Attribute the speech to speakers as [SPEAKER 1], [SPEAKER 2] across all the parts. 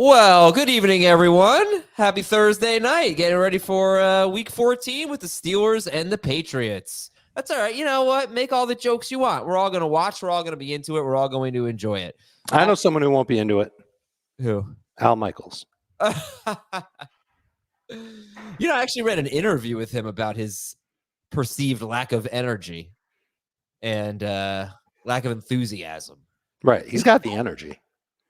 [SPEAKER 1] Well, good evening, everyone. Happy Thursday night. Getting ready for Week 14 with the Steelers and the Patriots. That's all right. You know what? Make all the jokes you want. We're all going to watch. We're all going to be into it. We're all going to enjoy it.
[SPEAKER 2] I know someone who won't be into it.
[SPEAKER 1] Who?
[SPEAKER 2] Al Michaels.
[SPEAKER 1] I actually read an interview with him about his perceived lack of energy and lack of enthusiasm.
[SPEAKER 2] Right. He's got the energy.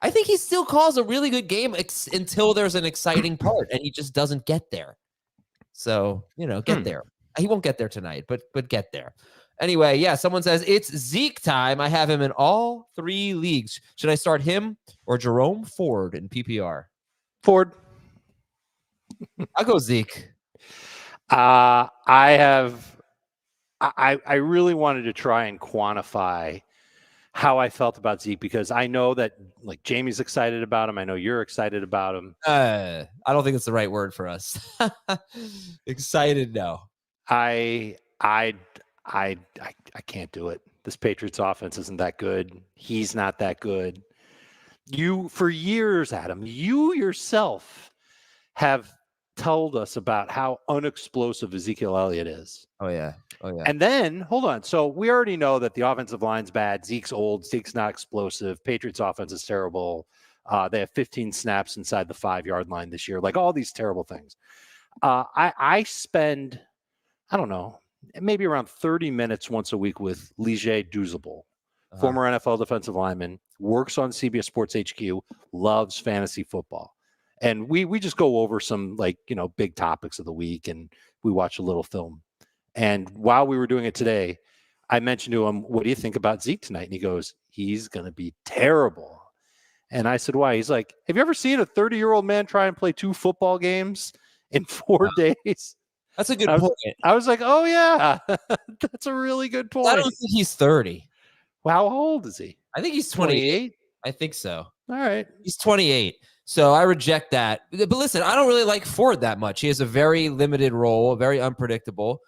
[SPEAKER 1] I think he still calls a really good game until there's an exciting part, and he just doesn't get there. So, get there. He won't get there tonight, but get there. Anyway, yeah, someone says, it's Zeke time. I have him in all 3 leagues. Should I start him or Jerome Ford in PPR?
[SPEAKER 2] Ford.
[SPEAKER 1] I'll go Zeke.
[SPEAKER 2] I really wanted to try and quantify how I felt about Zeke because I know that like Jamie's excited about him. I know you're excited about him.
[SPEAKER 1] I don't think it's the right word for us. Excited, no.
[SPEAKER 2] I can't do it. This Patriots offense isn't that good. He's not that good. For years, Adam, you yourself have told us about how unexplosive Ezekiel Elliott is.
[SPEAKER 1] Oh yeah.
[SPEAKER 2] And then, hold on. So we already know that the offensive line's bad. Zeke's old. Zeke's not explosive. Patriots offense is terrible. They have 15 snaps inside the 5-yard line this year. Like all these terrible things. I spend, I don't know, maybe around 30 minutes once a week with Lige Douzable, former NFL defensive lineman, works on CBS Sports HQ, loves fantasy football. And we just go over some big topics of the week and we watch a little film. And while we were doing it today, I mentioned to him, what do you think about Zeke tonight? And he goes, he's going to be terrible. And I said, why? He's like, have you ever seen a 30-year-old man try and play 2 football games in 4 days?
[SPEAKER 1] That's a good point.
[SPEAKER 2] I was like, oh, yeah, that's a really good point.
[SPEAKER 1] I don't think he's 30.
[SPEAKER 2] Well, how old is he?
[SPEAKER 1] I think he's 28. I think so.
[SPEAKER 2] All right.
[SPEAKER 1] He's 28. So I reject that. But listen, I don't really like Ford that much. He has a very limited role, very unpredictable.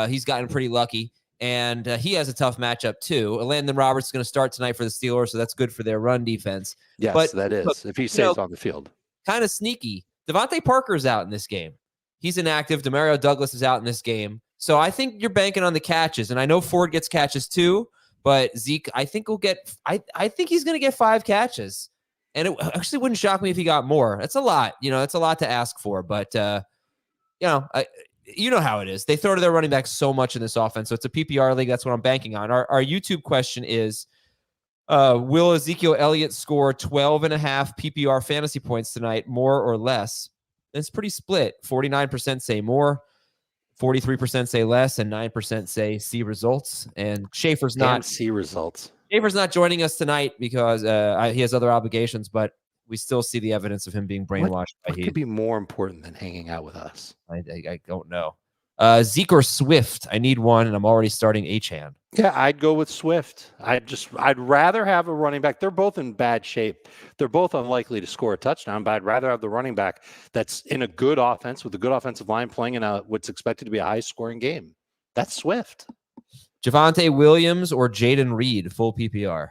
[SPEAKER 1] He's gotten pretty lucky. And he has a tough matchup, too. Landon Roberts is going to start tonight for the Steelers, so that's good for their run defense.
[SPEAKER 2] Yes,
[SPEAKER 1] but,
[SPEAKER 2] that is, if he stays on the field.
[SPEAKER 1] Kind of sneaky. Devontae Parker's out in this game. He's inactive. Demario Douglas is out in this game. So I think you're banking on the catches. And I know Ford gets catches, too. But Zeke, I think will get – I think he's going to get 5 catches. And it actually wouldn't shock me if he got more. That's a lot. That's a lot to ask for. But, you know how it is. They throw to their running back so much in this offense. So it's a PPR league. That's what I'm banking on. Our YouTube question is, will Ezekiel Elliott score 12.5 PPR fantasy points tonight, more or less? It's pretty split. 49% say more, 43% say less, and 9% say see results. And Schaefer's not
[SPEAKER 2] see results.
[SPEAKER 1] Schaefer's not joining us tonight because he has other obligations, but we still see the evidence of him being brainwashed.
[SPEAKER 2] What could be more important than hanging out with us?
[SPEAKER 1] I don't know. Zeke or Swift? I need one, and I'm already starting Achane.
[SPEAKER 2] Yeah, I'd go with Swift. I'd rather have a running back. They're both in bad shape. They're both unlikely to score a touchdown, but I'd rather have the running back that's in a good offense with a good offensive line playing in what's expected to be a high-scoring game. That's Swift.
[SPEAKER 1] Javonte Williams or Jaden Reed, full PPR?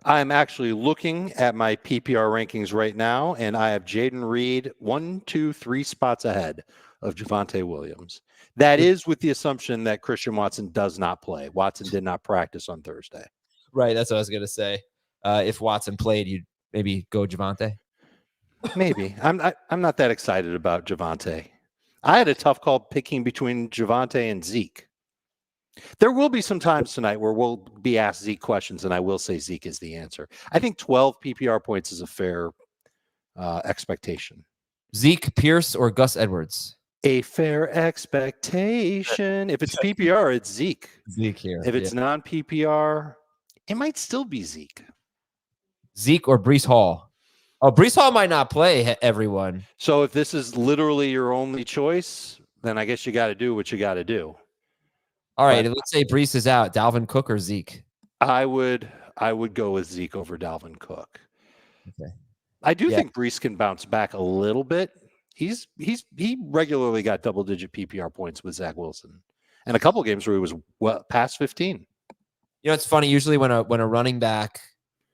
[SPEAKER 2] I'm actually looking at my PPR rankings right now, and I have Jaden Reed 1, 2, 3 spots ahead of Javonte Williams. That is with the assumption that Christian Watson does not play. Watson did not practice on Thursday.
[SPEAKER 1] Right, that's what I was going to say. If Watson played, you'd maybe go Javonte?
[SPEAKER 2] Maybe. I'm not that excited about Javonte. I had a tough call picking between Javonte and Zeke. There will be some times tonight where we'll be asked Zeke questions, and I will say Zeke is the answer. I think 12 PPR points is a fair expectation.
[SPEAKER 1] Zeke, Pierce, or Gus Edwards?
[SPEAKER 2] A fair expectation. If it's PPR, it's Zeke.
[SPEAKER 1] Zeke here.
[SPEAKER 2] If it's non-PPR, it might still be Zeke.
[SPEAKER 1] Zeke or Breece Hall? Oh, Breece Hall might not play, everyone.
[SPEAKER 2] So if this is literally your only choice, then I guess you got to do what you got to do.
[SPEAKER 1] All right, let's say Breece is out. Dalvin Cook or Zeke?
[SPEAKER 2] I would go with Zeke over Dalvin Cook.
[SPEAKER 1] Okay.
[SPEAKER 2] I do think Breece can bounce back a little bit. He regularly got double-digit PPR points with Zach Wilson, and a couple of games where he was past 15.
[SPEAKER 1] It's funny. Usually when a running back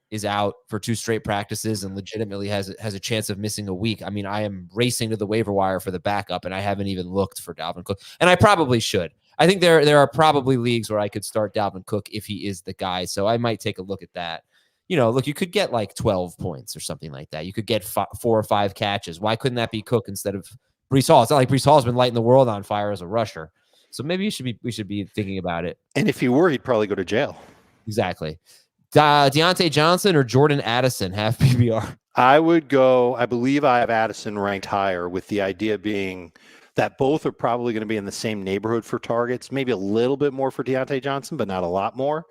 [SPEAKER 1] is out for 2 straight practices and legitimately has a chance of missing a week, I mean, I am racing to the waiver wire for the backup, and I haven't even looked for Dalvin Cook, and I probably should. I think there are probably leagues where I could start Dalvin Cook if he is the guy, so I might take a look at that. Look, you could get like 12 points or something like that. You could get 4 or 5 catches. Why couldn't that be Cook instead of Breece Hall? It's not like Breece Hall's been lighting the world on fire as a rusher. So maybe we should be thinking about it.
[SPEAKER 2] And if he were, he'd probably go to jail.
[SPEAKER 1] Exactly. Deontay Johnson or Jordan Addison, half PPR?
[SPEAKER 2] I would go, I believe I have Addison ranked higher, with the idea being that both are probably going to be in the same neighborhood for targets, maybe a little bit more for Deontay Johnson, but not a lot more.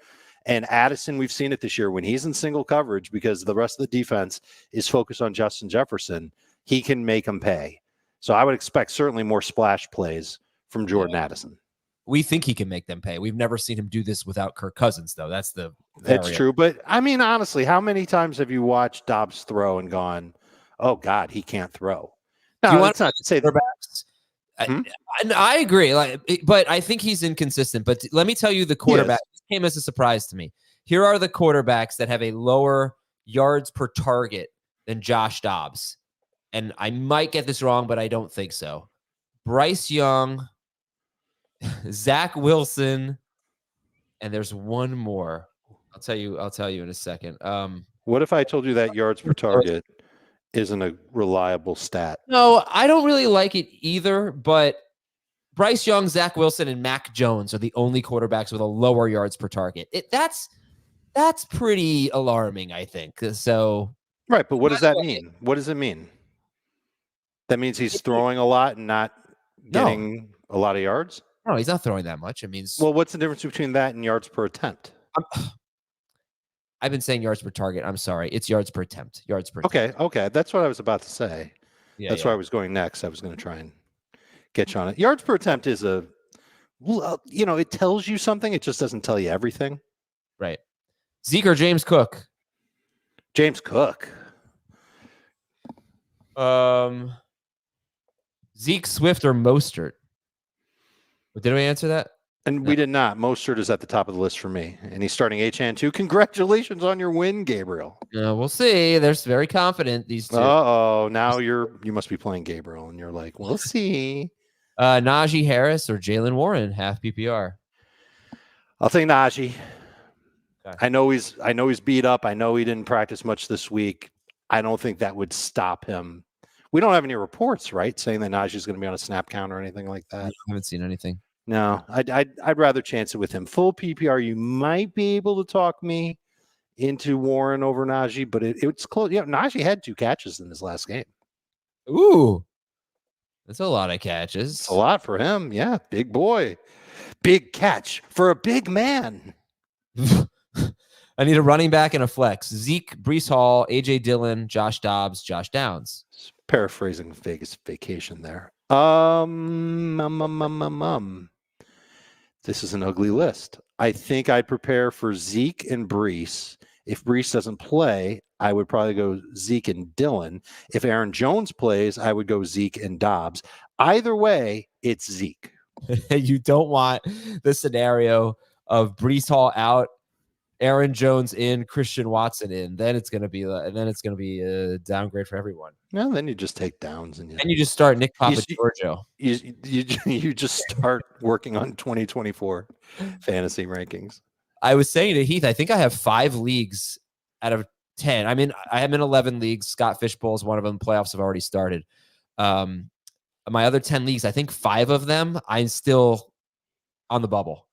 [SPEAKER 2] And Addison, we've seen it this year when he's in single coverage because the rest of the defense is focused on Justin Jefferson, he can make them pay. So I would expect certainly more splash plays from Jordan Addison.
[SPEAKER 1] We think he can make them pay. We've never seen him do this without Kirk Cousins, though. That's
[SPEAKER 2] true. But I mean, honestly, how many times have you watched Dobbs throw and gone, "Oh God, he can't throw"? No, that's not to say
[SPEAKER 1] quarterbacks. I agree, but I think he's inconsistent. But let me tell you, the quarterback came as a surprise to me. Here are the quarterbacks that have a lower yards per target than Josh Dobbs, and I might get this wrong, but I don't think so. Bryce Young, Zach Wilson, and there's one more. I'll tell you in a second.
[SPEAKER 2] What if I told you that yards per target isn't a reliable stat?
[SPEAKER 1] No, I don't really like it either, but Bryce Young, Zach Wilson, and Mac Jones are the only quarterbacks with a lower yards per target. That's pretty alarming, I think. So
[SPEAKER 2] right, but what does that mean? What does it mean? That means he's throwing a lot and not getting a lot of yards?
[SPEAKER 1] No, he's not throwing that much. It means,
[SPEAKER 2] well, what's the difference between that and yards per attempt?
[SPEAKER 1] I've been saying yards per target. I'm sorry. It's yards per attempt. Yards per attempt.
[SPEAKER 2] Okay. That's what I was about to say. That's where I was going next. I was going to try and get you on it. Yards per attempt is it tells you something. It just doesn't tell you everything.
[SPEAKER 1] Right. Zeke or James Cook?
[SPEAKER 2] James Cook.
[SPEAKER 1] Zeke, Swift, or Mostert? Did we answer that?
[SPEAKER 2] And we did not. Mostert is at the top of the list for me. And he's starting HN too. Congratulations on your win, Gabriel.
[SPEAKER 1] We'll see. They're very confident, these two.
[SPEAKER 2] Uh-oh. Now you must be playing Gabriel, and you're like, we'll see.
[SPEAKER 1] Najee Harris or Jalen Warren, half PPR?
[SPEAKER 2] I'll take Najee.
[SPEAKER 1] Okay.
[SPEAKER 2] I know he's beat up. I know he didn't practice much this week. I don't think that would stop him. We don't have any reports, right, saying that Najee's going to be on a snap count or anything like that.
[SPEAKER 1] I haven't seen anything.
[SPEAKER 2] No, I'd rather chance it with him. Full PPR, you might be able to talk me into Warren over Najee, but it's close. Yeah, Najee had 2 catches in his last game.
[SPEAKER 1] Ooh, that's a lot of catches.
[SPEAKER 2] It's a lot for him. Yeah, big boy. Big catch for a big man.
[SPEAKER 1] I need a running back and a flex. Zeke, Breece Hall, A.J. Dillon, Josh Dobbs, Josh Downs.
[SPEAKER 2] Paraphrasing Vegas Vacation there. This is an ugly list. I think I'd prepare for Zeke and Breece. If Breece doesn't play, I would probably go Zeke and Dillon. If Aaron Jones plays, I would go Zeke and Dobbs. Either way, it's Zeke.
[SPEAKER 1] You don't want the scenario of Breece Hall out, Aaron Jones in, Christian Watson in. Then it's going to be a downgrade for everyone.
[SPEAKER 2] No, then you just take Downs and
[SPEAKER 1] you just start Nick Papagiorgio.
[SPEAKER 2] You just start working on 2024 fantasy rankings.
[SPEAKER 1] I was saying to Heath, I think I have 5 leagues out of 10. I am in 11 leagues. Scott Fishbowl is one of them. Playoffs have already started. My other 10 leagues, I think 5 of them, I'm still on the bubble.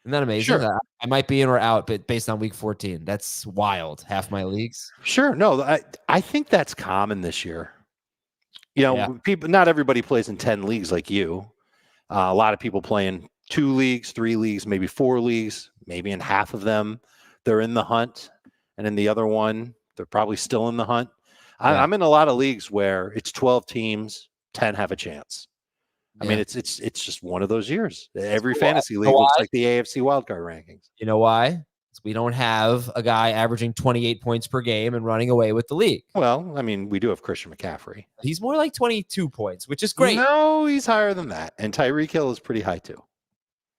[SPEAKER 1] Isn't that amazing?
[SPEAKER 2] Sure.
[SPEAKER 1] I might be in or out, but based on week 14, that's wild. Half my leagues.
[SPEAKER 2] Sure. No, I think that's common this year. People, not everybody plays in 10 leagues like you. A lot of people play in 2 leagues, 3 leagues, maybe 4 leagues, maybe in half of them, they're in the hunt. And in the other one, they're probably still in the hunt. Yeah. I'm in a lot of leagues where it's 12 teams, 10 have a chance. I mean, it's just one of those years. Every fantasy league looks like the AFC wildcard rankings.
[SPEAKER 1] You know why? We don't have a guy averaging 28 points per game and running away with the league.
[SPEAKER 2] Well, I mean, we do have Christian McCaffrey.
[SPEAKER 1] He's more like 22 points, which is great.
[SPEAKER 2] No, he's higher than that. And Tyreek Hill is pretty high too.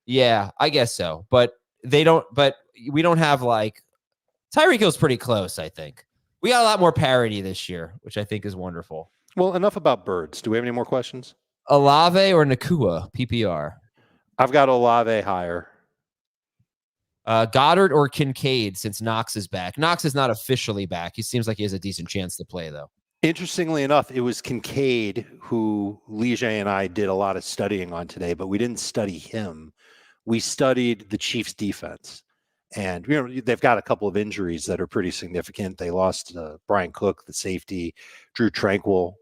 [SPEAKER 1] Yeah, I guess so. But we don't have like Tyreek Hill's pretty close, I think. We got a lot more parity this year, which I think is wonderful.
[SPEAKER 2] Well, enough about birds. Do we have any more questions?
[SPEAKER 1] Olave or Nakua, PPR?
[SPEAKER 2] I've got Olave higher.
[SPEAKER 1] Goddard or Kincaid, since Knox is back. Knox is not officially back. He seems like he has a decent chance to play, though.
[SPEAKER 2] Interestingly enough, it was Kincaid who Lige and I did a lot of studying on today, but we didn't study him. We studied the Chiefs' defense. And they've got a couple of injuries that are pretty significant. They lost Brian Cook, the safety, Drew Tranquil,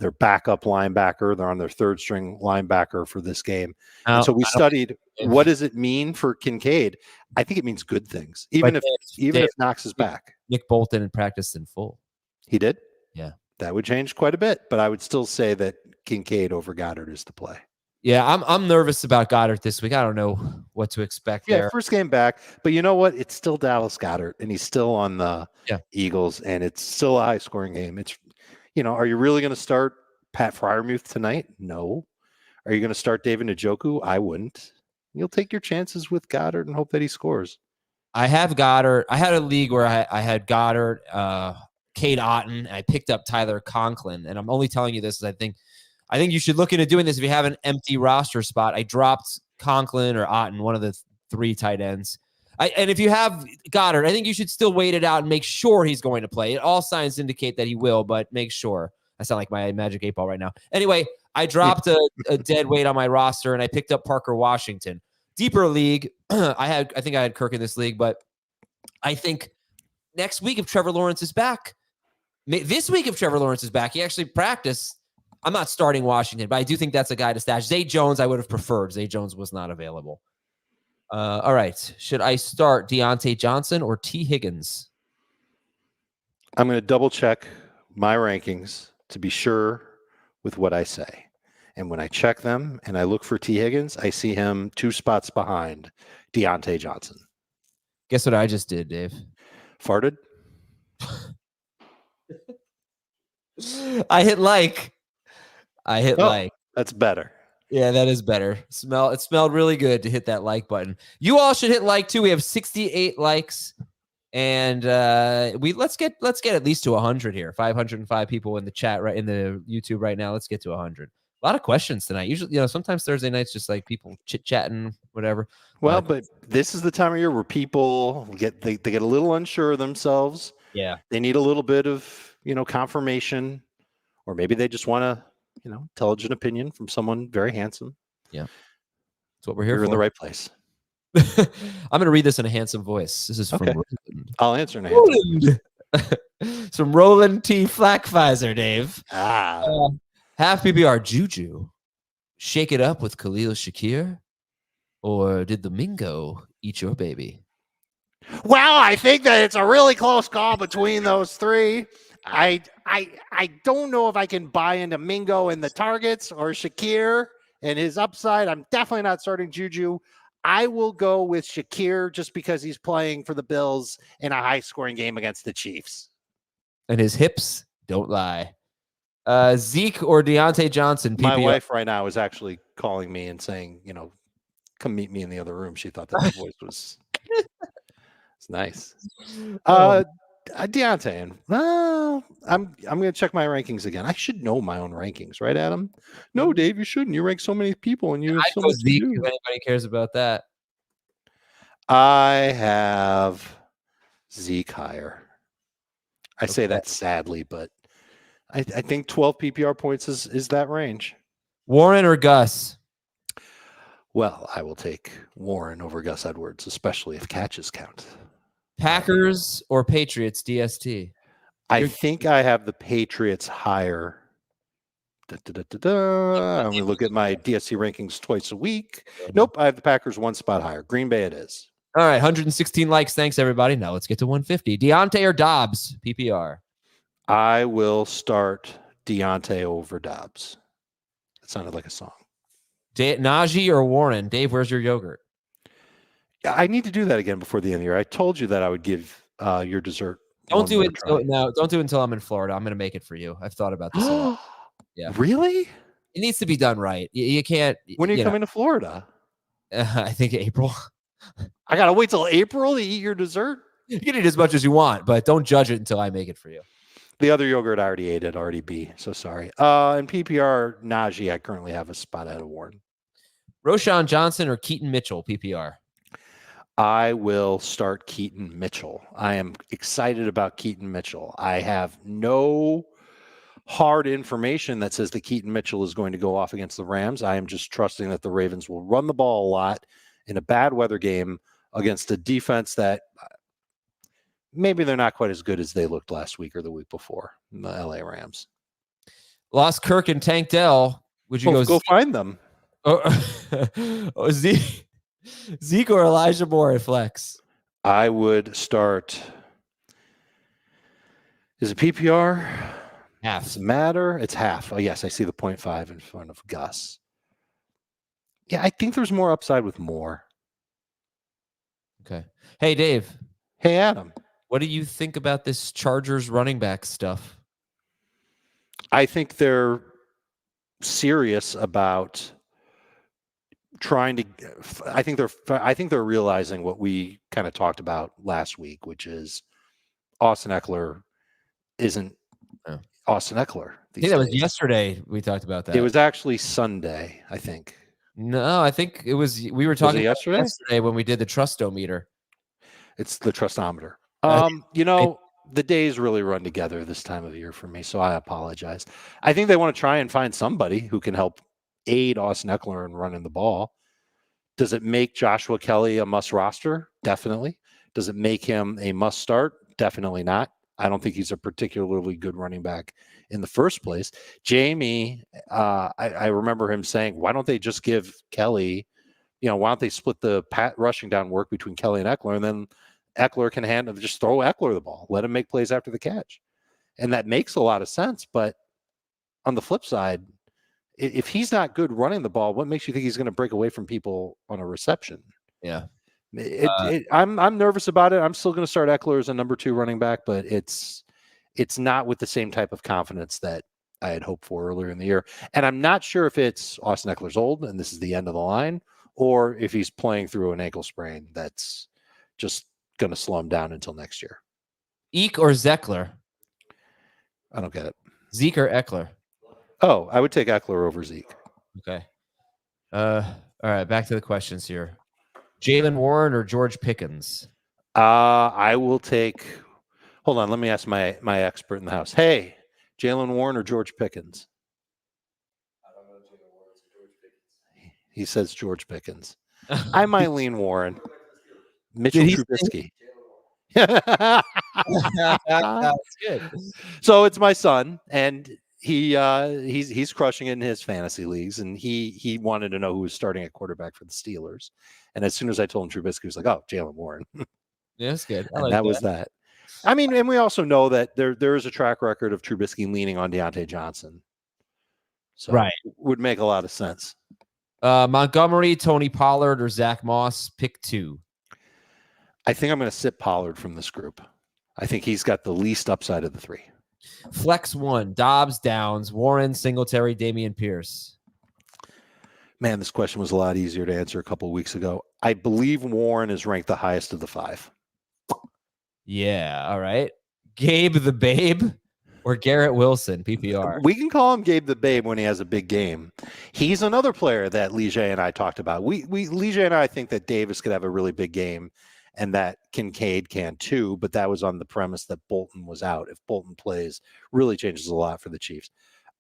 [SPEAKER 2] their backup linebacker. They're on their third string linebacker for this game. And so we studied, what does it mean for Kincaid? I think it means good things, even if Knox is back.
[SPEAKER 1] Nick Bolton practiced in full.
[SPEAKER 2] He did?
[SPEAKER 1] Yeah.
[SPEAKER 2] That would change quite a bit, but I would still say that Kincaid over Goddard is the play.
[SPEAKER 1] Yeah, I'm nervous about Goddard this week. I don't know what to expect there.
[SPEAKER 2] First game back, but you know what? It's still Dallas Goedert, and he's still on the Eagles, and it's still a high-scoring game. It's, are you really going to start Pat Freiermuth tonight? No. Are you going to start David Njoku? I wouldn't. You'll take your chances with Goddard and hope that he scores.
[SPEAKER 1] I have Goddard. I had a league where I had Goddard, Cade Otton, and I picked up Tyler Conklin, and I'm only telling you this because I think you should look into doing this if you have an empty roster spot. I dropped Conklin or Otton, one of the 3 tight ends. And if you have Goddard, I think you should still wait it out and make sure he's going to play. All signs indicate that he will, but make sure. I sound like my Magic 8 Ball right now. Anyway, I dropped a dead weight on my roster, and I picked up Parker Washington. Deeper league, I think I had Kirk in this league, but I think next week if Trevor Lawrence is back, this week if Trevor Lawrence is back, he actually practiced. I'm not starting Washington, but I do think that's a guy to stash. Zay Jones, I would have preferred. Zay Jones was not available. All right. Should I start Deontay Johnson or T. Higgins?
[SPEAKER 2] I'm going to double check my rankings to be sure with what I say. And when I check them and I look for T. Higgins, I see him 2 spots behind Deontay Johnson.
[SPEAKER 1] Guess what I just did, Dave?
[SPEAKER 2] Farted?
[SPEAKER 1] I hit like.
[SPEAKER 2] That's better.
[SPEAKER 1] Yeah, that is better. It smelled really good to hit that like button. You all should hit like too. We have 68 likes, and let's get at least to 100 here. 505 people in the chat in the YouTube right now. Let's get to 100. A lot of questions tonight. Usually, sometimes Thursday nights just like people chit chatting, whatever.
[SPEAKER 2] Well, but this is the time of year where people get a little unsure of themselves.
[SPEAKER 1] Yeah,
[SPEAKER 2] they need a little bit of confirmation, or maybe they just want to. Intelligent opinion from someone very handsome. Yeah. That's what we're here for. You're in the right place.
[SPEAKER 1] I'm going to read this in a handsome voice. This is from Roland.
[SPEAKER 2] I'll answer in a handsome voice.
[SPEAKER 1] It's from Roland T. Flackpfizer, Dave. Half PPR Juju. Shake it up with Khalil Shakir? Or did the Mingo eat your baby?
[SPEAKER 2] Well, I think that it's a really close call between those 3. I don't know if I can buy into Mingo and the targets or Shakir and his upside. I'm definitely not starting Juju. I will go with Shakir just because he's playing for the Bills in a high-scoring game against the Chiefs.
[SPEAKER 1] And his hips don't lie. Zeke or Deontay Johnson? PPR.
[SPEAKER 2] My wife right now is actually calling me and saying, come meet me in the other room. She thought that my voice was it's nice. Deontay, and I'm going to check my rankings again. I should know my own rankings, right, Adam? No, Dave, you shouldn't. You rank so many people, and you have so much
[SPEAKER 1] Zeke,
[SPEAKER 2] to do.
[SPEAKER 1] If anybody cares about that,
[SPEAKER 2] I have Zeke higher. I say that sadly, but I think 12 PPR points is that range.
[SPEAKER 1] Warren or Gus?
[SPEAKER 2] Well, I will take Warren over Gus Edwards, especially if catches count.
[SPEAKER 1] Packers or Patriots DST?
[SPEAKER 2] I think I have the Patriots higher. I'm going to look at my DST rankings twice a week. Nope, I have the Packers 1 spot higher. Green Bay it is.
[SPEAKER 1] All right, 116 likes. Thanks, everybody. Now let's get to 150. Deontay or Dobbs? PPR?
[SPEAKER 2] I will start Deontay over Dobbs. That sounded like a song.
[SPEAKER 1] Najee or Warren? Dave, where's your yogurt?
[SPEAKER 2] I need to do that again before the end of the year. I told you that I would give your dessert.
[SPEAKER 1] Don't do it until I'm in Florida. I'm going to make it for you. I've thought about this a lot. Yeah.
[SPEAKER 2] Really?
[SPEAKER 1] It needs to be done right. You can't.
[SPEAKER 2] When are you coming to Florida?
[SPEAKER 1] I think April.
[SPEAKER 2] I got to wait till April to eat your dessert?
[SPEAKER 1] You can eat as much as you want, but don't judge it until I make it for you.
[SPEAKER 2] The other yogurt I already ate at already B, so sorry. In PPR, Najee, I currently have a spot out of Warren.
[SPEAKER 1] Roshan Johnson or Keaton Mitchell, PPR?
[SPEAKER 2] I will start Keaton Mitchell. I am excited about Keaton Mitchell. I have no hard information that says that Keaton Mitchell is going to go off against the Rams. I am just trusting that the Ravens will run the ball a lot in a bad weather game against a defense that maybe they're not quite as good as they looked last week or the week before, the LA Rams.
[SPEAKER 1] Lost Kirk and Tank Dell. Would you
[SPEAKER 2] go find them?
[SPEAKER 1] Zeke or Elijah Moore at flex?
[SPEAKER 2] I would start. Is it PPR?
[SPEAKER 1] Half.
[SPEAKER 2] Does it matter? It's half. Oh, yes, I see the 0.5 in front of Gus. Yeah, I think there's more upside with Moore.
[SPEAKER 1] Okay. Hey, Dave.
[SPEAKER 2] Hey, Adam.
[SPEAKER 1] What do you think about this Chargers running back stuff?
[SPEAKER 2] I think they're serious about trying to. I think they're realizing what we kind of talked about last week, which is Austin Eckler isn't Austin Eckler.
[SPEAKER 1] I think that was yesterday we talked about that.
[SPEAKER 2] It was actually Sunday, I think.
[SPEAKER 1] No, I think it was. We were talking
[SPEAKER 2] yesterday
[SPEAKER 1] when we did the Trustometer.
[SPEAKER 2] It's the Trustometer. The days really run together this time of year for me, so I apologize. I think they want to try and find somebody who can help aid Austin Eckler in running the ball. Does it make Joshua Kelly a must roster? Definitely. Does it make him a must start? Definitely not. I don't think he's a particularly good running back in the first place. Jamie, I remember him saying, why don't they just give Kelly, why don't they split the rushing down work between Kelly and Eckler, and then Eckler can just throw Eckler the ball, let him make plays after the catch. And that makes a lot of sense. But on the flip side, if he's not good running the ball, what makes you think he's going to break away from people on a reception?
[SPEAKER 1] Yeah.
[SPEAKER 2] I'm nervous about it. I'm still going to start Eckler as a number 2 running back, but it's not with the same type of confidence that I had hoped for earlier in the year. And I'm not sure if it's Austin Eckler's old and this is the end of the line, or if he's playing through an ankle sprain that's just going to slow him down until next year.
[SPEAKER 1] Eek or Zeckler?
[SPEAKER 2] I don't get it.
[SPEAKER 1] Zeke or Eckler?
[SPEAKER 2] Oh, I would take Eckler over Zeke.
[SPEAKER 1] Okay. All right, back to the questions here. Jalen Warren or George Pickens?
[SPEAKER 2] I will take. Hold on, let me ask my expert in the house. Hey, Jalen Warren or George Pickens? I don't know Jalen Warren or George Pickens. He says George Pickens. I might lean Warren. Mitchell Trubisky.
[SPEAKER 1] That's good.
[SPEAKER 2] So it's my son, and he's crushing it in his fantasy leagues, and he wanted to know who was starting at quarterback for the Steelers. And as soon as I told him Trubisky, he was like, "Oh, Jalen Warren."
[SPEAKER 1] Yeah, that's good.
[SPEAKER 2] And that was that. I mean, and we also know that there is a track record of Trubisky leaning on Deontay Johnson. So
[SPEAKER 1] right.
[SPEAKER 2] It would make a lot of sense.
[SPEAKER 1] Montgomery, Tony Pollard, or Zach Moss? Pick 2.
[SPEAKER 2] I think I'm going to sit Pollard from this group. I think he's got the least upside of the 3.
[SPEAKER 1] Flex 1, Dobbs, Downs, Warren, Singletary, Dameon Pierce.
[SPEAKER 2] Man, this question was a lot easier to answer a couple of weeks ago. I believe Warren is ranked the highest of the 5.
[SPEAKER 1] Yeah, all right. Gabe the Babe or Garrett Wilson, PPR?
[SPEAKER 2] We can call him Gabe the Babe when he has a big game. He's another player that Lige and I talked about. Lige and I think that Davis could have a really big game and that Kincaid can too, but that was on the premise that Bolton was out. If Bolton plays, really changes a lot for the Chiefs.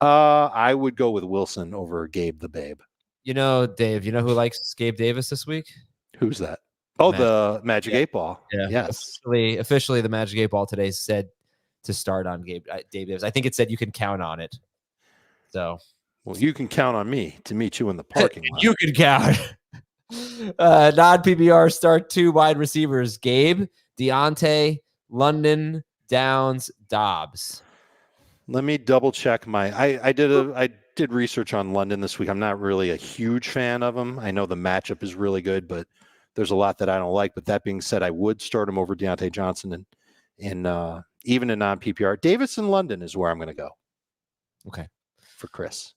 [SPEAKER 2] I would go with Wilson over Gabe the Babe.
[SPEAKER 1] Dave, you know who likes Gabe Davis this week?
[SPEAKER 2] Who's that? Oh, the Magic 8 Ball.
[SPEAKER 1] Yeah.
[SPEAKER 2] Yes.
[SPEAKER 1] Officially, the Magic 8 Ball today said to start on Dave Davis. I think it said you can count on it. So,
[SPEAKER 2] well, you can count on me to meet you in the parking lot.
[SPEAKER 1] You can count. Non-PPR start 2 wide receivers: Gabe, Deontay, London, Downs, Dobbs.
[SPEAKER 2] Let me double check I did research on London this week. I'm not really a huge fan of him. I know the matchup is really good, but there's a lot that I don't like. But that being said, I would start him over Deontay Johnson and even in non-PPR. Davis in London is where I'm going to go.
[SPEAKER 1] Okay.
[SPEAKER 2] For Chris.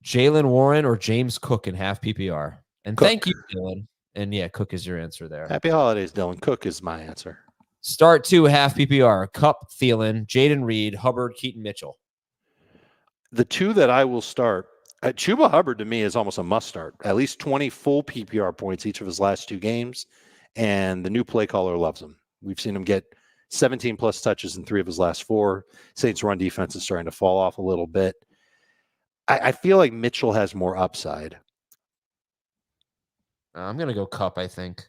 [SPEAKER 1] Jalen Warren or James Cook in half PPR? And
[SPEAKER 2] Cook.
[SPEAKER 1] Thank you, Dylan. And yeah, Cook is your answer there.
[SPEAKER 2] Happy holidays, Dylan. Cook is my answer.
[SPEAKER 1] Start 2, half PPR. Cup, Thielen, Jaden Reed, Hubbard, Keaton Mitchell.
[SPEAKER 2] The 2 that I will start, Chuba Hubbard to me is almost a must start. At least 20 full PPR points each of his last 2 games. And the new play caller loves him. We've seen him get 17 plus touches in 3 of his last 4. Saints run defense is starting to fall off a little bit. I feel like Mitchell has more upside.
[SPEAKER 1] I'm going to go Cup, I think.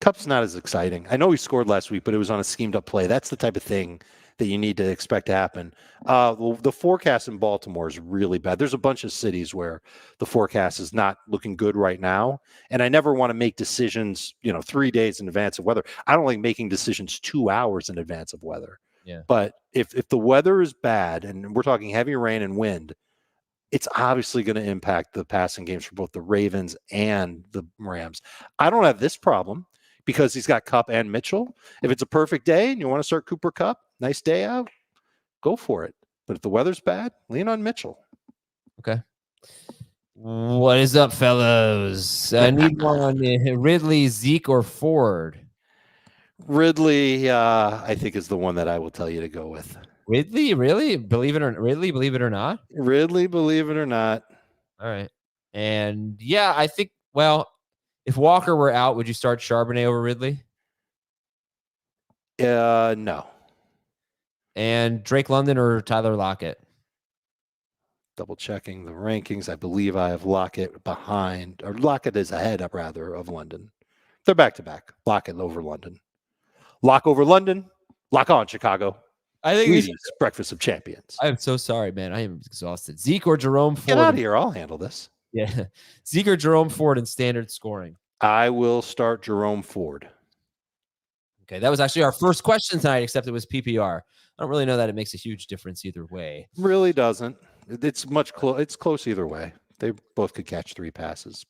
[SPEAKER 2] Cup's not as exciting. I know he scored last week, but it was on a schemed up play. That's the type of thing that you need to expect to happen. The forecast in Baltimore is really bad. There's a bunch of cities where the forecast is not looking good right now. And I never want to make decisions, 3 days in advance of weather. I don't like making decisions 2 hours in advance of weather.
[SPEAKER 1] Yeah.
[SPEAKER 2] But if the weather is bad and we're talking heavy rain and wind, it's obviously going to impact the passing games for both the Ravens and the Rams. I don't have this problem because he's got Kupp and Mitchell. If it's a perfect day and you want to start Cooper Kupp, nice day out, go for it. But if the weather's bad, lean on Mitchell.
[SPEAKER 1] Okay. What is up, fellows? I need one. Ridley, Zeke, or Ford?
[SPEAKER 2] Ridley, I think, is the one that I will tell you to go with.
[SPEAKER 1] Ridley, really? Believe it or not?
[SPEAKER 2] Ridley, believe it or not.
[SPEAKER 1] All right. And yeah, I think, if Walker were out, would you start Charbonnet over Ridley?
[SPEAKER 2] No.
[SPEAKER 1] And Drake London or Tyler Lockett?
[SPEAKER 2] Double checking the rankings. I believe I have Lockett behind, or Lockett is ahead, rather, of London. They're back to back. Lockett over London. Lock over London. Lock on Chicago.
[SPEAKER 1] I think
[SPEAKER 2] Wheaties, breakfast of champions.
[SPEAKER 1] I am so sorry, man. I am exhausted. Zeke or Jerome Ford?
[SPEAKER 2] Get out of here. I'll handle this.
[SPEAKER 1] Yeah. Zeke or Jerome Ford in standard scoring?
[SPEAKER 2] I will start Jerome Ford.
[SPEAKER 1] Okay. That was actually our first question tonight, except it was PPR. I don't really know that it makes a huge difference either way.
[SPEAKER 2] Really doesn't. It's it's close either way. They both could catch 3 passes.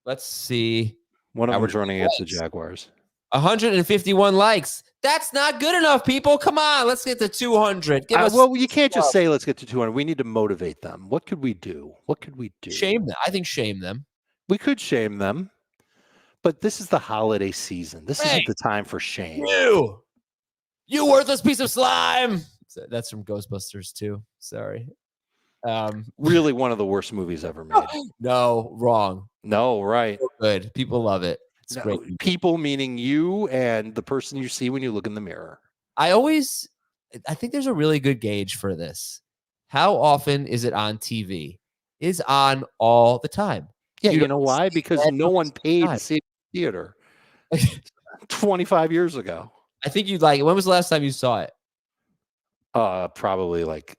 [SPEAKER 1] Let's see.
[SPEAKER 2] One of them's running against the Jaguars.
[SPEAKER 1] 151 likes. That's not good enough, people. Come on, let's get to 200.
[SPEAKER 2] Well, you can't just say let's get to 200. We need to motivate them. What could we do?
[SPEAKER 1] Shame them. I think shame them.
[SPEAKER 2] We could shame them, but this is the holiday season. This isn't the time for shame.
[SPEAKER 1] You worthless piece of slime. That's from Ghostbusters too. Sorry.
[SPEAKER 2] Really one of the worst movies ever made.
[SPEAKER 1] No, wrong.
[SPEAKER 2] No, right.
[SPEAKER 1] So good. People love it. It's great.
[SPEAKER 2] People meaning you and the person you see when you look in the mirror. I
[SPEAKER 1] think there's a really good gauge for this. How often is it on TV? It's on all the time.
[SPEAKER 2] Yeah, you know why? Because no one paid to see it in theater 25 years ago.
[SPEAKER 1] I think you'd like it. When was the last time you saw it?
[SPEAKER 2] Probably like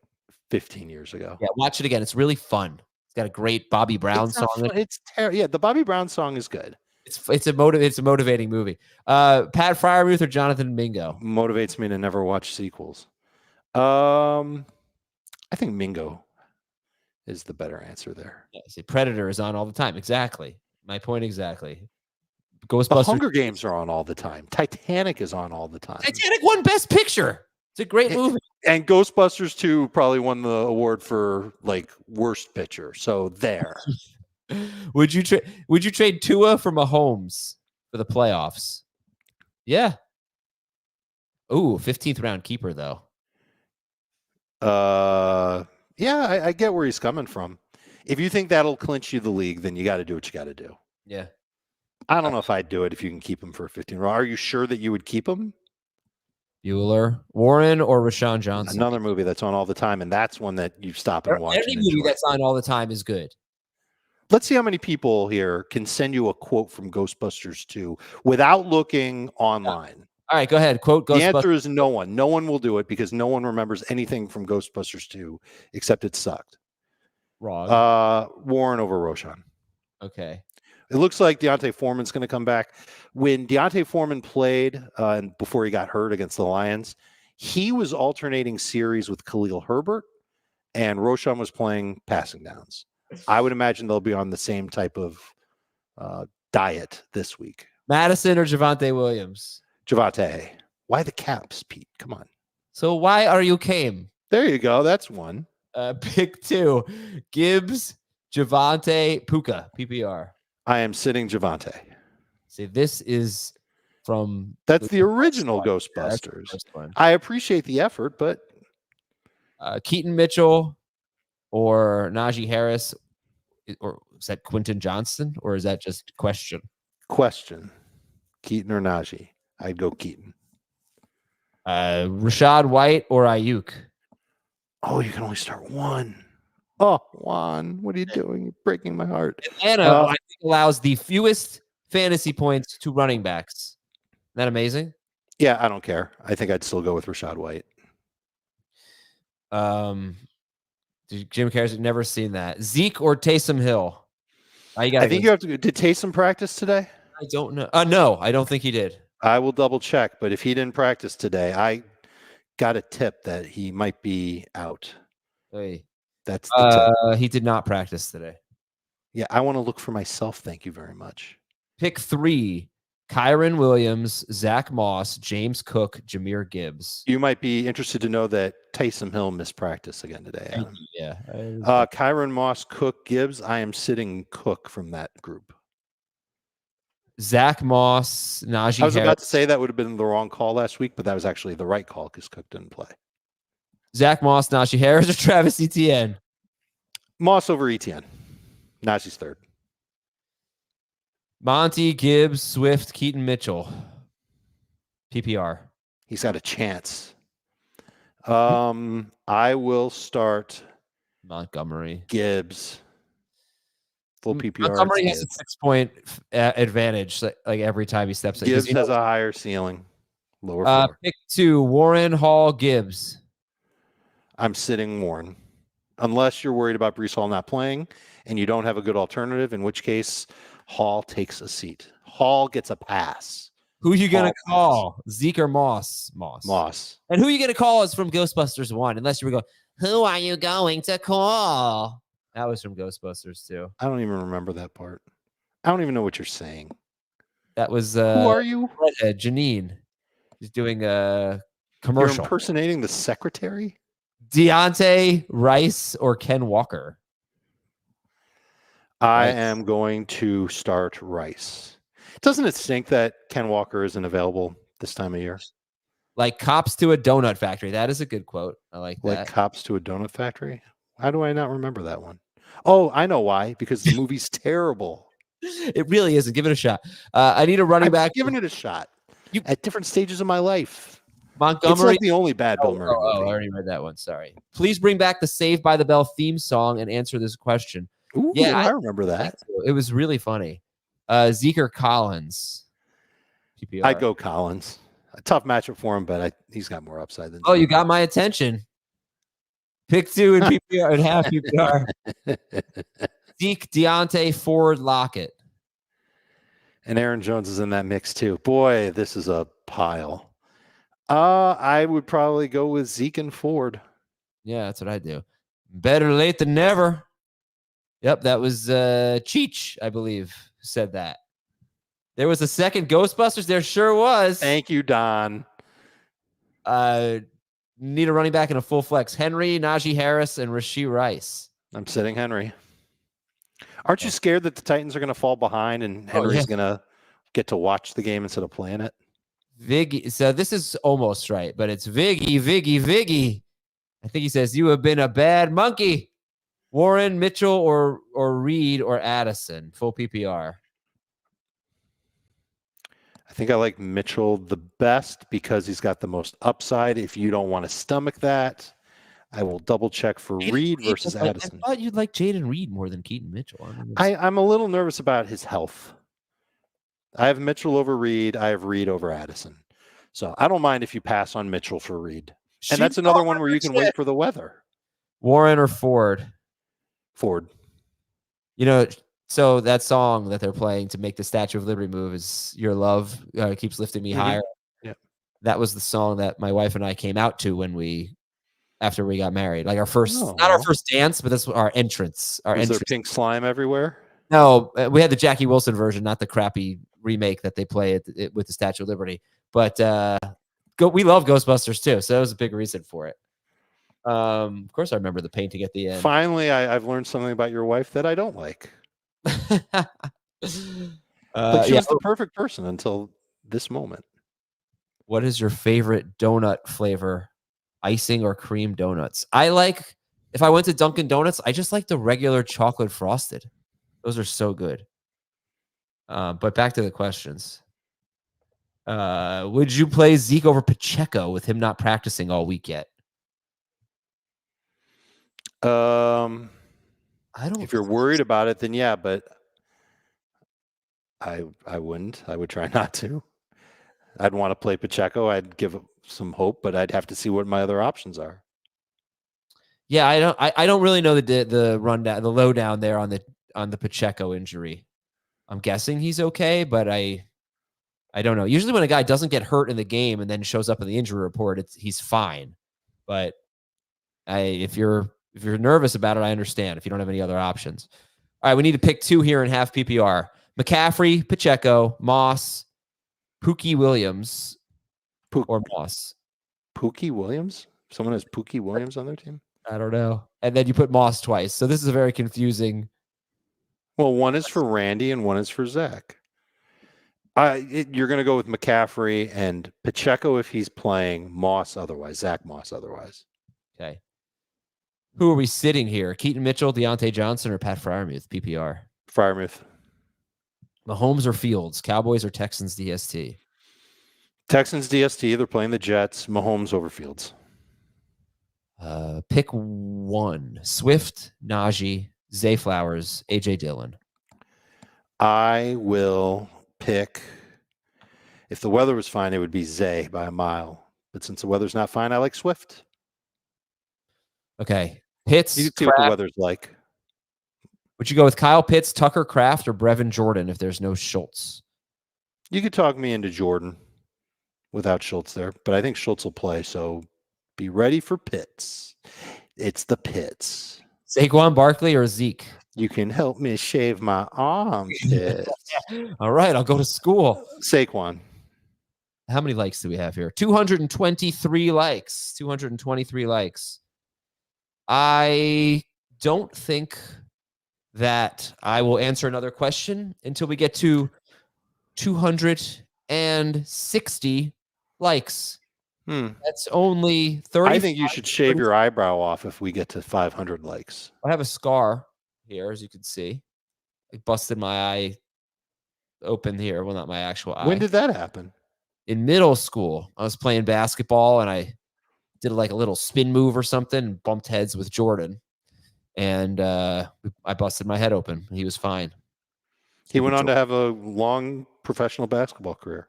[SPEAKER 2] 15 years ago.
[SPEAKER 1] Yeah, watch it again. It's really fun. It's got a great Bobby Brown song.
[SPEAKER 2] Yeah, the Bobby Brown song is good.
[SPEAKER 1] It's a motivating movie. Pat Fryermuth or Jonathan Mingo?
[SPEAKER 2] Motivates me to never watch sequels. I think Mingo is the better answer there.
[SPEAKER 1] Yeah, see, Predator is on all the time. Exactly. My point exactly. Ghostbusters.
[SPEAKER 2] The Hunger Games are on all the time. Titanic is on all the time.
[SPEAKER 1] Titanic won Best Picture. It's a great movie.
[SPEAKER 2] And Ghostbusters 2 probably won the award for worst picture. So there.
[SPEAKER 1] Would you trade Tua for Mahomes for the playoffs? Yeah. Ooh, 15th round keeper though.
[SPEAKER 2] Yeah, I get where he's coming from. If you think that'll clinch you the league, then you got to do what you got to do.
[SPEAKER 1] Yeah.
[SPEAKER 2] I don't know if I'd do it if you can keep him for 15 round. Are you sure that you would keep him?
[SPEAKER 1] Bueller, Warren, or Rashawn Johnson?
[SPEAKER 2] Another movie that's on all the time, and that's one that you stop and watch.
[SPEAKER 1] Any movie that's on all the time is good.
[SPEAKER 2] Let's see how many people here can send you a quote from Ghostbusters 2 without looking online.
[SPEAKER 1] All right, go ahead. Quote Ghostbusters.
[SPEAKER 2] The answer is no one. No one will do it because no one remembers anything from Ghostbusters 2 except it sucked.
[SPEAKER 1] Wrong.
[SPEAKER 2] Warren over Roshan.
[SPEAKER 1] Okay.
[SPEAKER 2] It looks like Deontay Foreman's going to come back. When Deontay Foreman played and before he got hurt against the Lions, he was alternating series with Khalil Herbert, and Roshan was playing passing downs. I would imagine they'll be on the same type of diet this week.
[SPEAKER 1] Madison or Javonte Williams?
[SPEAKER 2] Javonte. Why the Caps, Pete? Come on.
[SPEAKER 1] So why are you came?
[SPEAKER 2] There you go. That's one.
[SPEAKER 1] Pick 2. Gibbs, Javonte, Puka, PPR.
[SPEAKER 2] I am sitting Javonte.
[SPEAKER 1] See, this is from.
[SPEAKER 2] That's the original
[SPEAKER 1] Yeah, that's the
[SPEAKER 2] Ghostbusters.
[SPEAKER 1] first one.
[SPEAKER 2] I appreciate the effort, but
[SPEAKER 1] Keaton Mitchell or Najee Harris, or is that Quentin Johnston, or is that just question?
[SPEAKER 2] question: Keaton or Najee? I'd go Keaton.
[SPEAKER 1] Rashad White or Ayuk?
[SPEAKER 2] Oh, you can only start one. Oh, Juan, what are you doing? You're breaking my heart.
[SPEAKER 1] Atlanta, I think, allows the fewest fantasy points to running backs. Isn't that amazing?
[SPEAKER 2] Yeah, I don't care. I think I'd still go with Rashad White.
[SPEAKER 1] Jim Carrey's never seen that. Zeke or Taysom Hill?
[SPEAKER 2] I think you have to go. Did Taysom practice today?
[SPEAKER 1] I don't know. No, I don't think he did.
[SPEAKER 2] I will double check, but if he didn't practice today, I got a tip that he might be out.
[SPEAKER 1] Hey.
[SPEAKER 2] That's the tip.
[SPEAKER 1] He did not practice today.
[SPEAKER 2] Yeah, I want to look for myself. Thank you very much.
[SPEAKER 1] Pick 3: Kyron Williams, Zach Moss, James Cook, Jahmyr Gibbs.
[SPEAKER 2] You might be interested to know that Taysom Hill missed practice again today.
[SPEAKER 1] Yeah.
[SPEAKER 2] Kyron Moss, Cook, Gibbs. I am sitting Cook from that group.
[SPEAKER 1] Zach Moss, Najee
[SPEAKER 2] I was
[SPEAKER 1] Harris.
[SPEAKER 2] about to say that would have been the wrong call last week, but that was actually the right call because Cook didn't play.
[SPEAKER 1] Zach Moss, Najee Harris, or Travis Etienne?
[SPEAKER 2] Moss over Etienne. Najee's third.
[SPEAKER 1] Monty, Gibbs, Swift, Keaton Mitchell. PPR.
[SPEAKER 2] He's got a chance. I will start
[SPEAKER 1] Montgomery.
[SPEAKER 2] Gibbs. Full PPR.
[SPEAKER 1] Montgomery has a 6-point advantage like every time he steps in.
[SPEAKER 2] Gibbs has a higher ceiling. Lower floor.
[SPEAKER 1] Pick 2: Warren, Hall, Gibbs.
[SPEAKER 2] I'm sitting Warren. Unless you're worried about Breece Hall not playing and you don't have a good alternative, in which case Hall takes a seat. Hall gets a pass.
[SPEAKER 1] Who are you going to call? Zeke or Moss?
[SPEAKER 2] Moss.
[SPEAKER 1] And who are you going to call is from Ghostbusters 1, unless you were going, who are you going to call? That was from Ghostbusters 2.
[SPEAKER 2] I don't even remember that part. I don't even know what you're saying.
[SPEAKER 1] That was
[SPEAKER 2] who are you?
[SPEAKER 1] Janine. He's doing a commercial.
[SPEAKER 2] You're impersonating the secretary?
[SPEAKER 1] Deontay, Rice, or Ken Walker?
[SPEAKER 2] I am going to start Rice. Doesn't it stink that Ken Walker isn't available this time of year?
[SPEAKER 1] Like cops to a donut factory. That is a good quote. I like that.
[SPEAKER 2] Like cops to a donut factory? How do I not remember that one? Oh, I know why. Because the movie's terrible.
[SPEAKER 1] It really isn't. Give it a shot. I need a running back.
[SPEAKER 2] Giving it a shot. At different stages of my life.
[SPEAKER 1] Montgomery.
[SPEAKER 2] It's like the only bad Bill Murray movie.
[SPEAKER 1] I already read that one. Sorry. Please bring back the Saved by the Bell theme song and answer this question.
[SPEAKER 2] Ooh, yeah, I remember that.
[SPEAKER 1] It was really funny. Zeke or Collins? PPR.
[SPEAKER 2] I'd go Collins. A tough matchup for him, but he's got more upside than.
[SPEAKER 1] Oh, you got my attention. Pick 2 in PPR and half PPR. Zeke, Deontay, Ford, Lockett.
[SPEAKER 2] And Aaron Jones is in that mix too. Boy, this is a pile. I would probably go with Zeke and Ford.
[SPEAKER 1] Yeah, that's what I do. Better late than never. Yep, that was Cheech, I believe, who said that. There was a second Ghostbusters. There sure was.
[SPEAKER 2] Thank you, Don.
[SPEAKER 1] Need a running back in a full flex. Henry, Najee Harris, and Rashee Rice.
[SPEAKER 2] I'm sitting Henry. Aren't you scared that the Titans are going to fall behind and Henry's going to get to watch the game instead of playing it?
[SPEAKER 1] Viggy. So this is almost right, but it's Viggy. I think he says, you have been a bad monkey. Warren, Mitchell, or Reed, or Addison. Full PPR.
[SPEAKER 2] I think I like Mitchell the best because he's got the most upside. If you don't want to stomach that, I will double check for Reed versus Addison.
[SPEAKER 1] I thought you'd like Jaden Reed more than Keaton Mitchell.
[SPEAKER 2] I'm a little nervous about his health. I have Mitchell over Reed. I have Reed over Addison. So I don't mind if you pass on Mitchell for Reed. And that's another one where you can wait for the weather.
[SPEAKER 1] Warren or Ford?
[SPEAKER 2] Ford.
[SPEAKER 1] You know, so that song that they're playing to make the Statue of Liberty move is Your Love Keeps Lifting Me Higher.
[SPEAKER 2] Yeah.
[SPEAKER 1] That was the song that my wife and I came out to after we got married. Like our first, not our first dance, but that's our entrance.
[SPEAKER 2] Is there pink slime everywhere?
[SPEAKER 1] No, we had the Jackie Wilson version, not the crappy remake that they play with the Statue of Liberty. But we love Ghostbusters too, so that was a big reason for it. Of course, I remember the painting at the end.
[SPEAKER 2] Finally, I've learned something about your wife that I don't like. She was the perfect person until this moment.
[SPEAKER 1] What is your favorite donut flavor? Icing or cream donuts? If I went to Dunkin' Donuts, I just like the regular chocolate frosted. Those are so good. But back to the questions. Would you play Zeke over Pacheco with him not practicing all week yet?
[SPEAKER 2] If you're worried about it, then yeah, but I wouldn't. I would try not to. I'd want to play Pacheco. I'd give some hope, but I'd have to see what my other options are.
[SPEAKER 1] Yeah, I don't really know the rundown, the lowdown there on the Pacheco injury. I'm guessing he's okay, but I don't know. Usually when a guy doesn't get hurt in the game and then shows up in the injury report, he's fine. But if you're nervous about it, I understand if you don't have any other options. All right, we need to pick 2 here in half PPR. McCaffrey, Pacheco, Moss, Pookie Williams, or Moss.
[SPEAKER 2] Pookie Williams? Someone has Pookie Williams on their team?
[SPEAKER 1] I don't know. And then you put Moss twice. So this is a very confusing.
[SPEAKER 2] Well, one is for Randy and one is for Zach. You're going to go with McCaffrey and Pacheco if he's playing, Moss otherwise, Zach Moss otherwise.
[SPEAKER 1] Okay. Who are we sitting here? Keaton Mitchell, Deontay Johnson, or Pat Freiermuth, PPR?
[SPEAKER 2] Freiermuth.
[SPEAKER 1] Mahomes or Fields? Cowboys or Texans DST?
[SPEAKER 2] Texans DST. They're playing the Jets. Mahomes over Fields.
[SPEAKER 1] Pick 1. Swift, Najee, Zay Flowers, AJ Dillon.
[SPEAKER 2] I will pick. If the weather was fine, it would be Zay by a mile. But since the weather's not fine, I like Swift.
[SPEAKER 1] Okay. Pitts.
[SPEAKER 2] You can see what the weather's like.
[SPEAKER 1] Would you go with Kyle Pitts, Tucker Kraft, or Brevin Jordan if there's no Schultz?
[SPEAKER 2] You could talk me into Jordan without Schultz there, but I think Schultz will play, so be ready for Pitts. It's the Pitts.
[SPEAKER 1] Saquon Barkley or Zeke?
[SPEAKER 2] You can help me shave my armpits.
[SPEAKER 1] All right, I'll go to school.
[SPEAKER 2] Saquon.
[SPEAKER 1] How many likes do we have here? 223 likes. 223 likes. I don't think that I will answer another question until we get to 260 likes. That's only 30.
[SPEAKER 2] I think you should shave your eyebrow off if we get to 500 likes.
[SPEAKER 1] I have a scar here, as you can see. I busted my eye open here. Well, not my actual eye.
[SPEAKER 2] When did that happen?
[SPEAKER 1] In middle school. I was playing basketball and I did like a little spin move or something and bumped heads with Jordan. And I busted my head open. He was fine.
[SPEAKER 2] He went on to have a long professional basketball career.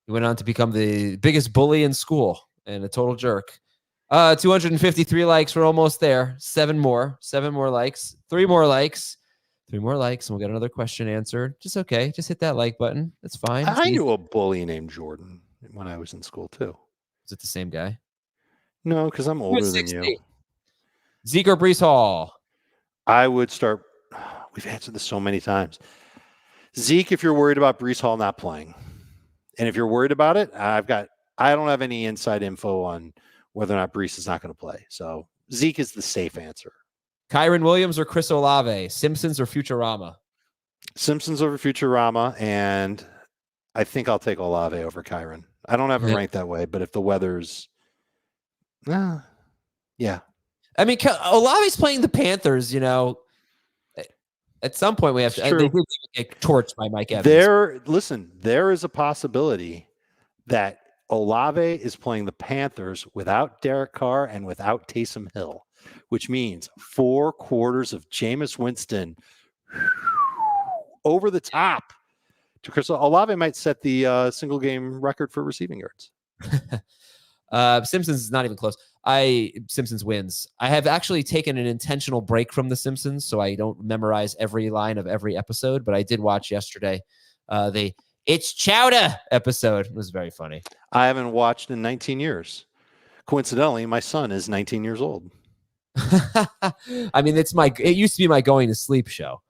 [SPEAKER 1] He went on to become the biggest bully in school and a total jerk. 253 likes. We're almost there. 7 more likes. 3 more likes. 3 more likes. And we'll get another question answered. Just okay. Just hit that like button. That's fine.
[SPEAKER 2] I knew a bully named Jordan when I was in school too.
[SPEAKER 1] Is it the same guy?
[SPEAKER 2] No, because I'm older than you.
[SPEAKER 1] Zeke or Breece Hall?
[SPEAKER 2] I would start. We've answered this so many times. Zeke, if you're worried about Breece Hall not playing. And if you're worried about it, I don't have any inside info on whether or not Breece is not going to play. So Zeke is the safe answer.
[SPEAKER 1] Kyron Williams or Chris Olave? Simpsons or Futurama?
[SPEAKER 2] Simpsons over Futurama, and I think I'll take Olave over Kyron. I don't have it ranked that way, but if the weather's... yeah.
[SPEAKER 1] I mean, Olave's playing the Panthers, At some point, we have to. They did get torched by Mike Evans.
[SPEAKER 2] There is a possibility that Olave is playing the Panthers without Derek Carr and without Taysom Hill, which means 4 quarters of Jameis Winston over the top to Chris. Olave might set the single game record for receiving yards.
[SPEAKER 1] Simpsons is not even close. Simpsons wins. I have actually taken an intentional break from The Simpsons, so I don't memorize every line of every episode, but I did watch yesterday the It's Chowder episode. It was very funny.
[SPEAKER 2] I haven't watched in 19 years. Coincidentally, my son is 19 years old.
[SPEAKER 1] I mean, it used to be my going to sleep show.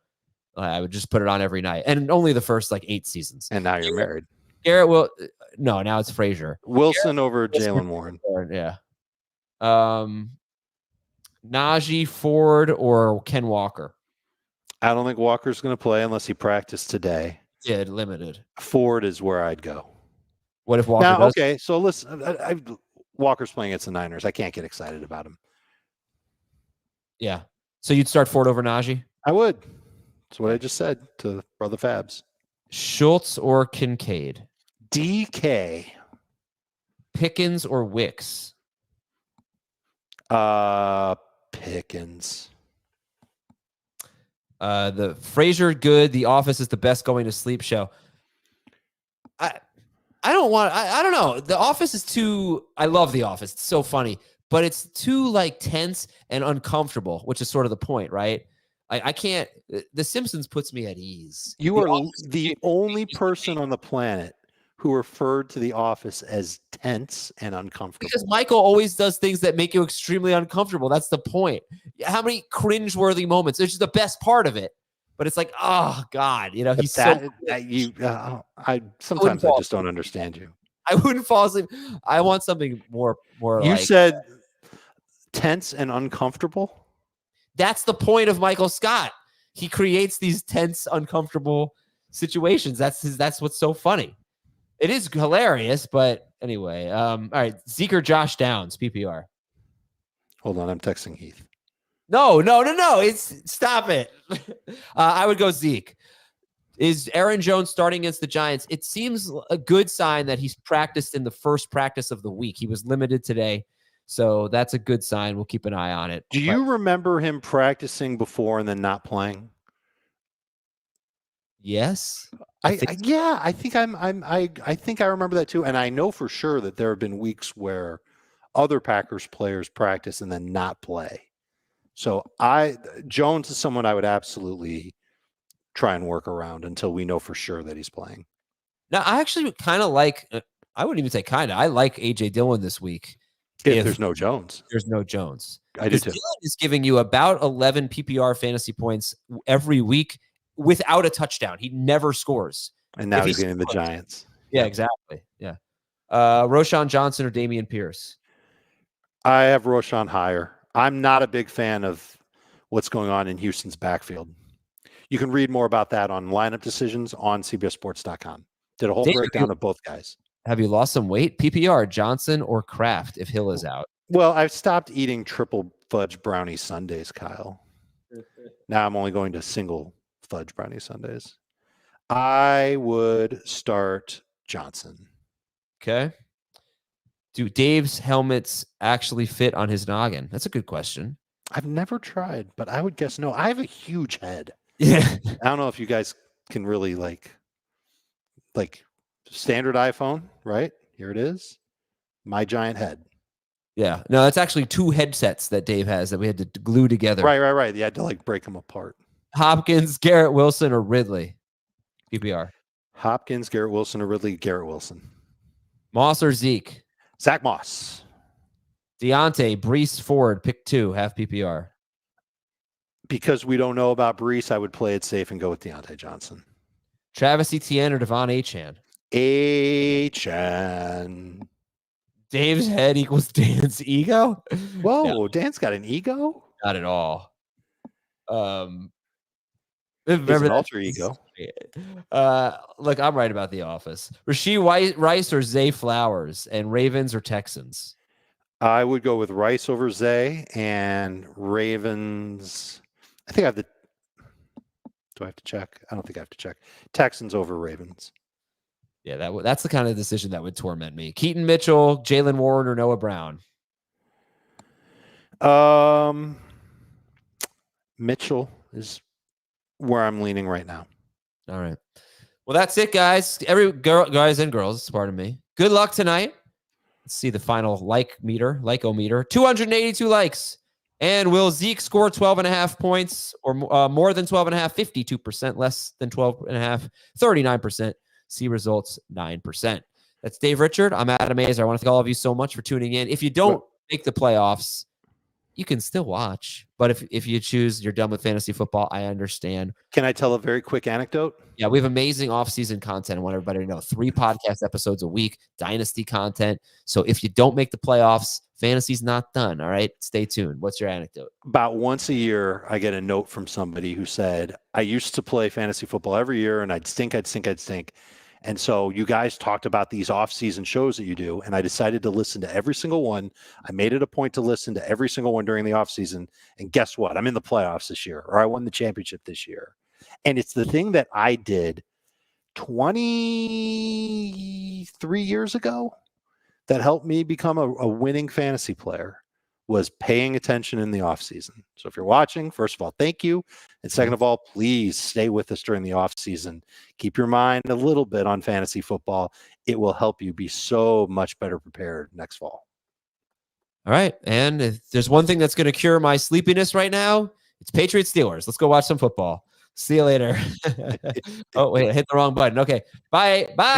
[SPEAKER 1] I would just put it on every night, and only the first 8 seasons.
[SPEAKER 2] And now you're married.
[SPEAKER 1] Garrett will. No, now it's Frasier.
[SPEAKER 2] Wilson over Jalen Warren.
[SPEAKER 1] Yeah. Najee, Ford, or Ken Walker?
[SPEAKER 2] I don't think Walker's going to play unless he practiced today.
[SPEAKER 1] Yeah, limited.
[SPEAKER 2] Ford is where I'd go.
[SPEAKER 1] What if Walker
[SPEAKER 2] Now,
[SPEAKER 1] does?
[SPEAKER 2] okay, so listen, Walker's playing against the Niners. I can't get excited about him.
[SPEAKER 1] Yeah. So you'd start Ford over Najee?
[SPEAKER 2] I would. That's what I just said to Brother Fabs.
[SPEAKER 1] Schultz or Kincaid?
[SPEAKER 2] DK.
[SPEAKER 1] Pickens or Wicks?
[SPEAKER 2] Pickens.
[SPEAKER 1] The Frasier good. The Office is the best going to sleep show. I don't know. The Office is too, I love The Office. It's so funny, but it's too like tense and uncomfortable, which is sort of the point, right? I can't, The Simpsons puts me at ease.
[SPEAKER 2] You are the only person on the planet who referred to The Office as tense and uncomfortable.
[SPEAKER 1] Because Michael always does things that make you extremely uncomfortable. That's the point. How many cringe-worthy moments? It's just the best part of it. But it's like, oh God, you know, he's
[SPEAKER 2] sometimes I just don't understand you.
[SPEAKER 1] I wouldn't fall asleep. I want something more.
[SPEAKER 2] You said tense and uncomfortable.
[SPEAKER 1] That's the point of Michael Scott. He creates these tense, uncomfortable situations. That's what's so funny. It is hilarious, but anyway. All right, Zeke or Josh Downs, PPR.
[SPEAKER 2] Hold on, I'm texting Heath.
[SPEAKER 1] No. Stop it. I would go Zeke. Is Aaron Jones starting against the Giants? It seems a good sign that he's practiced in the first practice of the week. He was limited today, so that's a good sign. We'll keep an eye on it.
[SPEAKER 2] Do you remember him practicing before and then not playing?
[SPEAKER 1] Yes.
[SPEAKER 2] I think I remember that too, and I know for sure that there have been weeks where other Packers players practice and then not play. So Jones is someone I would absolutely try and work around until we know for sure that he's playing.
[SPEAKER 1] Now, I actually kind of like, I wouldn't even say kind of, I like A.J. Dillon this week.
[SPEAKER 2] If there's no Jones.
[SPEAKER 1] There's no Jones.
[SPEAKER 2] I do too.
[SPEAKER 1] Dillon is giving you about 11 PPR fantasy points every week without a touchdown. He never scores.
[SPEAKER 2] And now he's getting the Giants.
[SPEAKER 1] Yeah, exactly. Yeah. Roshan Johnson or Dameon Pierce?
[SPEAKER 2] I have Roshan higher. I'm not a big fan of what's going on in Houston's backfield. You can read more about that on lineup decisions on CBSSports.com. Did a whole breakdown of both guys.
[SPEAKER 1] Have you lost some weight? PPR, Johnson or Kraft if Hill is out?
[SPEAKER 2] Well, I've stopped eating triple fudge brownie sundaes, Kyle. Now I'm only going to single fudge brownie sundaes. I would start Johnson.
[SPEAKER 1] Okay. Do Dave's helmets actually fit on his noggin? That's a good question.
[SPEAKER 2] I've never tried, but I would guess no. I have a huge head.
[SPEAKER 1] Yeah.
[SPEAKER 2] I don't know if you guys can really like standard iPhone, right? Here it is. My giant head.
[SPEAKER 1] Yeah. No, that's actually two headsets that Dave has that we had to glue together.
[SPEAKER 2] Right. You had to like break them apart.
[SPEAKER 1] Hopkins, Garrett Wilson, or Ridley? PPR.
[SPEAKER 2] Hopkins, Garrett Wilson, or Ridley? Garrett Wilson.
[SPEAKER 1] Moss or Zeke?
[SPEAKER 2] Zach Moss.
[SPEAKER 1] Deontay, Breece, Ford, pick 2, half PPR.
[SPEAKER 2] Because we don't know about Breece, I would play it safe and go with Deontay Johnson.
[SPEAKER 1] Travis Etienne or Devon Achane?
[SPEAKER 2] Achane.
[SPEAKER 1] Dave's head equals Dan's ego?
[SPEAKER 2] Whoa, no. Dan's got an ego?
[SPEAKER 1] Not at all.
[SPEAKER 2] He's an alter ego.
[SPEAKER 1] Look, I'm right about The Office. Rashee Rice or Zay Flowers, and Ravens or Texans?
[SPEAKER 2] I would go with Rice over Zay and Ravens. I think I have the. Do I have to check? I don't think I have to check. Texans over Ravens.
[SPEAKER 1] Yeah, that's the kind of decision that would torment me. Keaton Mitchell, Jaylen Warren, or Noah Brown?
[SPEAKER 2] Mitchell is where I'm leaning right now.
[SPEAKER 1] All right. Well, that's it, guys. Guys and girls, pardon me. Good luck tonight. Let's see the final like-o-meter. 282 likes. And will Zeke score 12.5 points or more than 12.5? 52%, less than 12.5, 39%. See results, 9%. That's Dave Richard. I'm Adam Mazer. I want to thank all of you so much for tuning in. If you don't make the playoffs, you can still watch. But if you choose, you're done with fantasy football, I understand.
[SPEAKER 2] Can I tell a very quick anecdote?
[SPEAKER 1] Yeah, we have amazing off-season content. I want everybody to know 3 podcast episodes a week, dynasty content. So if you don't make the playoffs, fantasy's not done. All right, stay tuned. What's your anecdote?
[SPEAKER 2] About once a year, I get a note from somebody who said, I used to play fantasy football every year and I'd stink. And so you guys talked about these off-season shows that you do, and I decided to listen to every single one. I made it a point to listen to every single one during the off-season. And guess what? I'm in the playoffs this year, or I won the championship this year. And it's the thing that I did 23 years ago that helped me become a winning fantasy player, was paying attention in the offseason. So if you're watching, first of all, thank you. And second of all, please stay with us during the offseason. Keep your mind a little bit on fantasy football. It will help you be so much better prepared next fall.
[SPEAKER 1] All right. And if there's one thing that's going to cure my sleepiness right now, it's Patriots-Steelers. Let's go watch some football. See you later. Oh, wait, I hit the wrong button. Okay. Bye. Bye.